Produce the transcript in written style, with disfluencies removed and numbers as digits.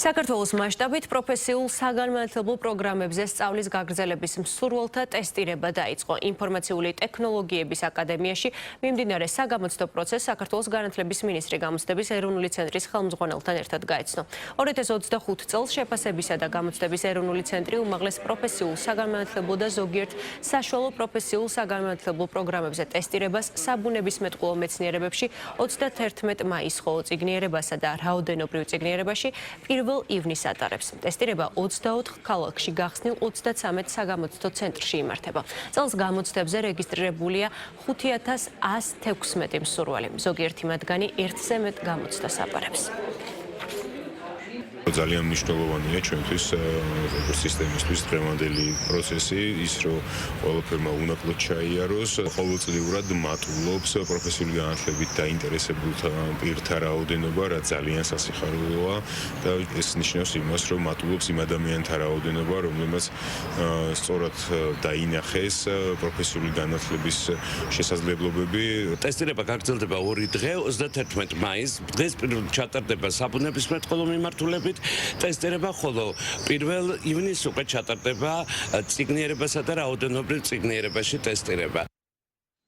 საქართველოს მასშტაბით პროფესიულ საგანმანათლებლო პროგრამებზე სწავლის გაგრძელების მსურველთა ტესტირება დაიწყო. ინფორმაციული ტექნოლოგიების აკადემიაში მიმდინარე საგამოცდო პროცესს საქართველოს განათლების მინისტრი გამოცდების ეროვნული ცენტრის ხელმძღვანელთან ერთად გაეცნო. 2025 წელს შეფასებისა და გამოცდების ეროვნული ცენტრი უმაღლეს პროფესიულ საგანმანათლებლო და ზოგიერთ საშუალო პროფესიულ საგანმანათლებლო პროგრამებზე ტესტირებას საბუნებისმეტყველო მეცნიერებებში 31 მაისს, ხოლო წიგნიერებასა და რაოდენობრივ წიგნიერებაში 1 ივნისს ატარებს. ტესტირება 24 ქალაქში გახსნილ 33 საგამოცდო ცენტრში იმართება. წელს გამოცდებზე რეგისტრირებულია 5116 მსურველი. ზოგიერთი მათგანი ერთზე მეტ გამოცდას აპარებს. ძალიან მნიშვნელოვანია ჩვენთვის როგორც სისტემისთვის დღევანდელი პროცესი, ის რომ ყველაფერმა უნაკლოდ ჩაიაროს, ყოველწლიურად მატულობს პროფესიული განათლებით დაინტერესებულთა პირთა რაოდენობა, რაც ძალიან სასიხარულოა და ეს ნიშნავს იმას, რომ მატულობს იმ ადამიანთა რაოდენობა, რომლებმაც სწორად დაინახეს პროფესიული განათლების შესაძლებლობები. ტესტირება გაგრძელდება 2 დღე, 31 მაისს. დღეს ჩატარდება საბუნებისმეტყველო მიმართულებით ტესტირება, ხოლო 1 ივნისს უკვე ჩატარდება წიგნიერებასა და რაოდენობრივ წიგნიერებაში ტესტირება.